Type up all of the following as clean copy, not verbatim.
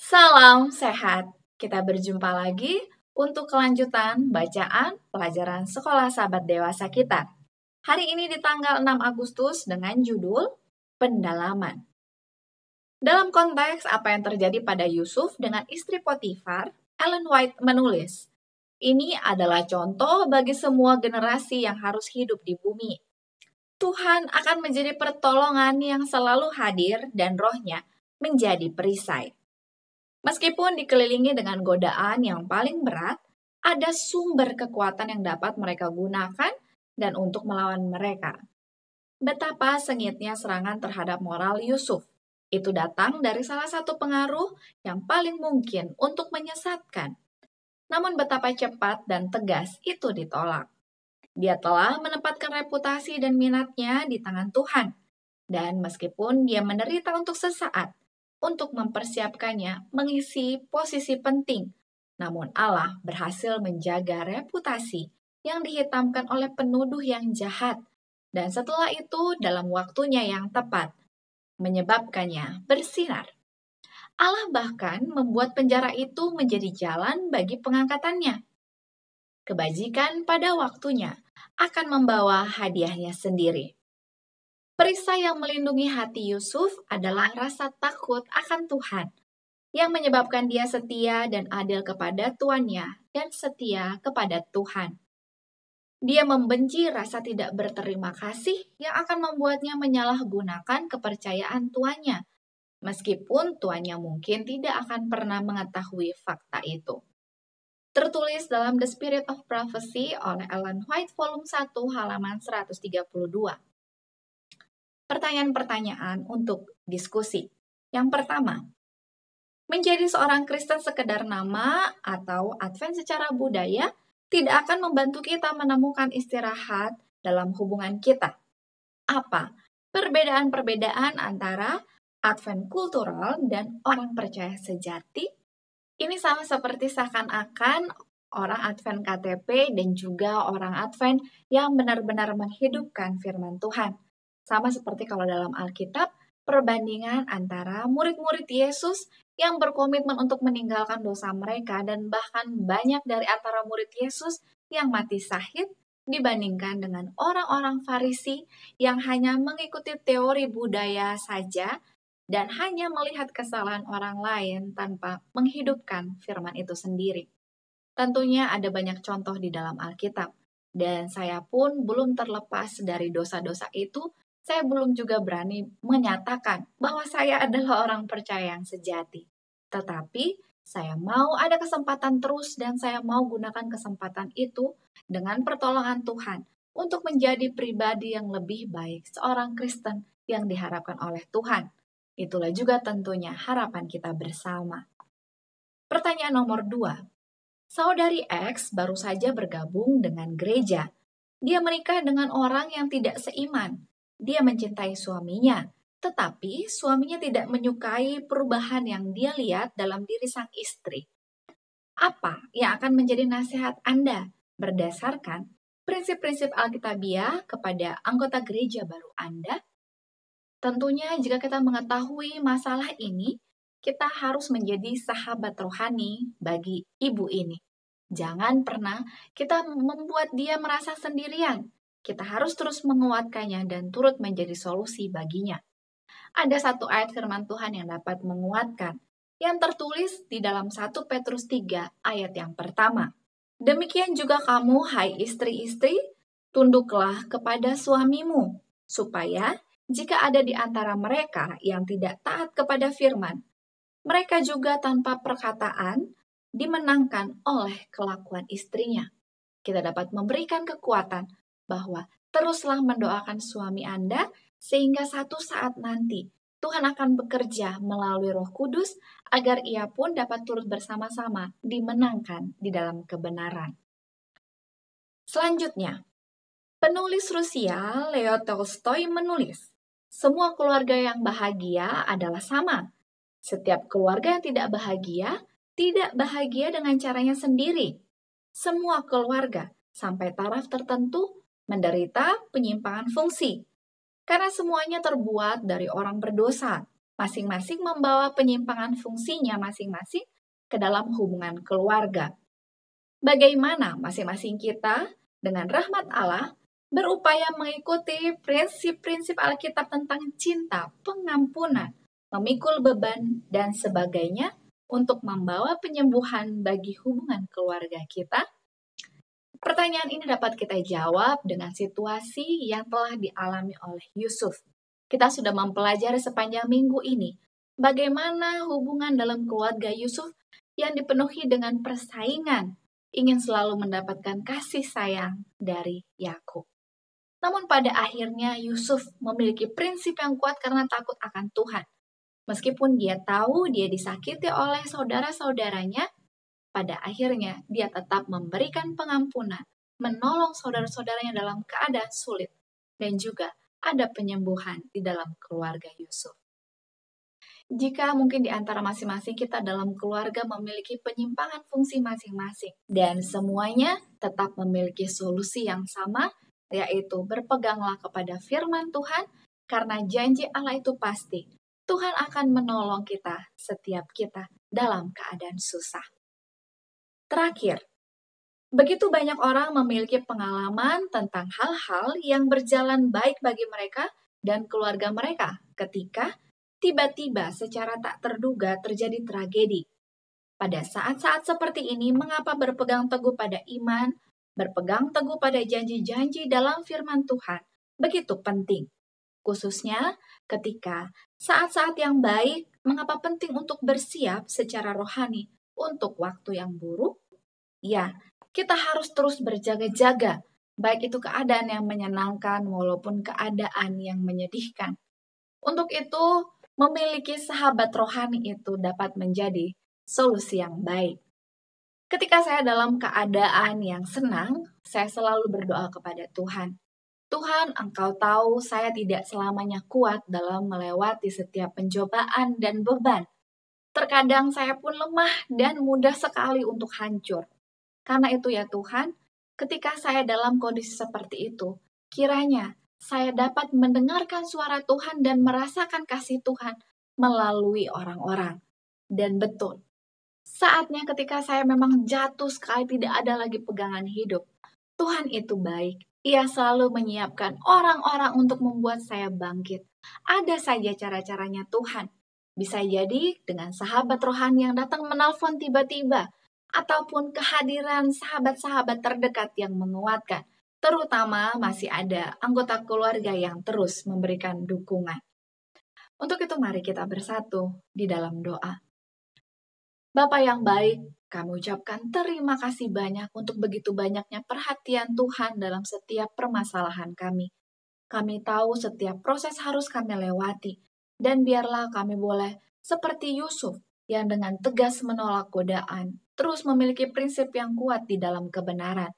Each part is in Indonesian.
Salam sehat. Kita berjumpa lagi untuk kelanjutan bacaan pelajaran sekolah sahabat dewasa kita. Hari ini di tanggal 6 Agustus dengan judul Pendalaman. Dalam konteks apa yang terjadi pada Yusuf dengan istri Potifar, Ellen White menulis, "Ini adalah contoh bagi semua generasi yang harus hidup di bumi. Tuhan akan menjadi pertolongan yang selalu hadir dan rohnya menjadi perisai. Meskipun dikelilingi dengan godaan yang paling berat, ada sumber kekuatan yang dapat mereka gunakan dan untuk melawan mereka. Betapa sengitnya serangan terhadap moral Yusuf. Itu datang dari salah satu pengaruh yang paling mungkin untuk menyesatkan. Namun betapa cepat dan tegas itu ditolak. Dia telah menempatkan reputasi dan minatnya di tangan Tuhan. Dan meskipun dia menderita untuk sesaat, untuk mempersiapkannya mengisi posisi penting, namun Allah berhasil menjaga reputasi yang dihitamkan oleh penuduh yang jahat, dan setelah itu dalam waktunya yang tepat, menyebabkannya bersinar. Allah bahkan membuat penjara itu menjadi jalan bagi pengangkatannya. Kebajikan pada waktunya akan membawa hadiahnya sendiri. Perisai yang melindungi hati Yusuf adalah rasa takut akan Tuhan, yang menyebabkan dia setia dan adil kepada tuannya dan setia kepada Tuhan. Dia membenci rasa tidak berterima kasih yang akan membuatnya menyalahgunakan kepercayaan tuannya, meskipun tuannya mungkin tidak akan pernah mengetahui fakta itu. Tertulis dalam The Spirit of Prophecy oleh Ellen White volume 1 halaman 132. Pertanyaan-pertanyaan untuk diskusi. Yang pertama, menjadi seorang Kristen sekedar nama atau Advent secara budaya tidak akan membantu kita menemukan istirahat dalam hubungan kita. Apa perbedaan-perbedaan antara Advent kultural dan orang percaya sejati? Ini sama seperti seakan-akan orang Advent KTP dan juga orang Advent yang benar-benar menghidupkan firman Tuhan. Sama seperti kalau dalam Alkitab, perbandingan antara murid-murid Yesus yang berkomitmen untuk meninggalkan dosa mereka dan bahkan banyak dari antara murid Yesus yang mati syahid dibandingkan dengan orang-orang Farisi yang hanya mengikuti teori budaya saja dan hanya melihat kesalahan orang lain tanpa menghidupkan firman itu sendiri. Tentunya ada banyak contoh di dalam Alkitab, dan saya pun belum terlepas dari dosa-dosa itu. Saya belum juga berani menyatakan bahwa saya adalah orang percaya yang sejati. Tetapi saya mau ada kesempatan terus dan saya mau gunakan kesempatan itu dengan pertolongan Tuhan untuk menjadi pribadi yang lebih baik, seorang Kristen yang diharapkan oleh Tuhan. Itulah juga tentunya harapan kita bersama. Pertanyaan nomor 2. Saudari X baru saja bergabung dengan gereja. Dia menikah dengan orang yang tidak seiman. Dia mencintai suaminya, tetapi suaminya tidak menyukai perubahan yang dia lihat dalam diri sang istri. Apa yang akan menjadi nasihat Anda berdasarkan prinsip-prinsip Alkitabiah kepada anggota gereja baru Anda? Tentunya jika kita mengetahui masalah ini, kita harus menjadi sahabat rohani bagi ibu ini. Jangan pernah kita membuat dia merasa sendirian. Kita harus terus menguatkannya dan turut menjadi solusi baginya. Ada satu ayat firman Tuhan yang dapat menguatkan, yang tertulis di dalam 1 Petrus 3 ayat yang pertama. Demikian juga kamu, hai istri-istri, tunduklah kepada suamimu, supaya jika ada di antara mereka yang tidak taat kepada firman, mereka juga tanpa perkataan dimenangkan oleh kelakuan istrinya. Kita dapat memberikan kekuatan bahwa teruslah mendoakan suami Anda sehingga satu saat nanti Tuhan akan bekerja melalui Roh Kudus agar ia pun dapat turut bersama-sama dimenangkan di dalam kebenaran. Selanjutnya, penulis Rusia Leo Tolstoy menulis, semua keluarga yang bahagia adalah sama. Setiap keluarga yang tidak bahagia dengan caranya sendiri. Semua keluarga, sampai taraf tertentu, menderita penyimpangan fungsi. Karena semuanya terbuat dari orang berdosa. masing-masing membawa penyimpangan fungsinya masing-masing ke dalam hubungan keluarga. Bagaimana masing-masing kita dengan rahmat Allah berupaya mengikuti prinsip-prinsip Alkitab tentang cinta, pengampunan, memikul beban, dan sebagainya untuk membawa penyembuhan bagi hubungan keluarga kita? Pertanyaan ini dapat kita jawab dengan situasi yang telah dialami oleh Yusuf. Kita sudah mempelajari sepanjang minggu ini bagaimana hubungan dalam keluarga Yusuf yang dipenuhi dengan persaingan, ingin selalu mendapatkan kasih sayang dari Yakub. Namun pada akhirnya Yusuf memiliki prinsip yang kuat karena takut akan Tuhan. Meskipun dia tahu dia disakiti oleh saudara-saudaranya, pada akhirnya dia tetap memberikan pengampunan, menolong saudara-saudaranya dalam keadaan sulit, dan juga ada penyembuhan di dalam keluarga Yusuf. Jika mungkin di antara masing-masing kita dalam keluarga memiliki penyimpangan fungsi masing-masing, dan semuanya tetap memiliki solusi yang sama, yaitu berpeganglah kepada firman Tuhan, karena janji Allah itu pasti. Tuhan akan menolong kita setiap kita dalam keadaan susah. Terakhir, begitu banyak orang memiliki pengalaman tentang hal-hal yang berjalan baik bagi mereka dan keluarga mereka ketika tiba-tiba secara tak terduga terjadi tragedi. Pada saat-saat seperti ini, mengapa berpegang teguh pada iman, berpegang teguh pada janji-janji dalam firman Tuhan begitu penting? Khususnya ketika saat-saat yang baik, mengapa penting untuk bersiap secara rohani untuk waktu yang buruk? Ya, kita harus terus berjaga-jaga, baik itu keadaan yang menyenangkan maupun keadaan yang menyedihkan. Untuk itu, memiliki sahabat rohani itu dapat menjadi solusi yang baik. Ketika saya dalam keadaan yang senang, saya selalu berdoa kepada Tuhan. Tuhan, Engkau tahu saya tidak selamanya kuat dalam melewati setiap pencobaan dan beban. Terkadang saya pun lemah dan mudah sekali untuk hancur. Karena itu ya Tuhan, ketika saya dalam kondisi seperti itu, kiranya saya dapat mendengarkan suara Tuhan dan merasakan kasih Tuhan melalui orang-orang. Dan betul, saatnya ketika saya memang jatuh sekali tidak ada lagi pegangan hidup, Tuhan itu baik. Ia selalu menyiapkan orang-orang untuk membuat saya bangkit. Ada saja cara-caranya Tuhan. Bisa jadi dengan sahabat rohani yang datang menelpon tiba-tiba, ataupun kehadiran sahabat-sahabat terdekat yang menguatkan. Terutama masih ada anggota keluarga yang terus memberikan dukungan. Untuk itu mari kita bersatu di dalam doa. Bapa yang baik, kami ucapkan terima kasih banyak untuk begitu banyaknya perhatian Tuhan dalam setiap permasalahan kami. Kami tahu setiap proses harus kami lewati, dan biarlah kami boleh seperti Yusuf yang dengan tegas menolak godaan, terus memiliki prinsip yang kuat di dalam kebenaran.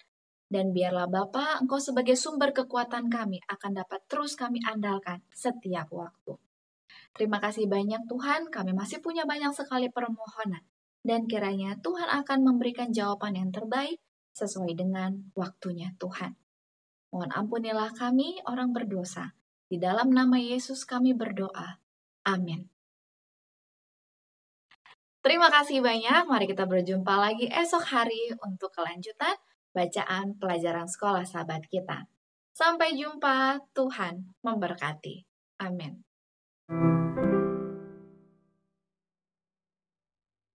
Dan biarlah Bapa, Engkau sebagai sumber kekuatan kami akan dapat terus kami andalkan setiap waktu. Terima kasih banyak Tuhan, kami masih punya banyak sekali permohonan. Dan kiranya Tuhan akan memberikan jawaban yang terbaik sesuai dengan waktunya Tuhan. Mohon ampunilah kami orang berdosa. Di dalam nama Yesus kami berdoa. Amin. Terima kasih banyak. Mari kita berjumpa lagi esok hari untuk kelanjutan bacaan pelajaran sekolah sahabat kita. Sampai jumpa. Tuhan memberkati. Amin.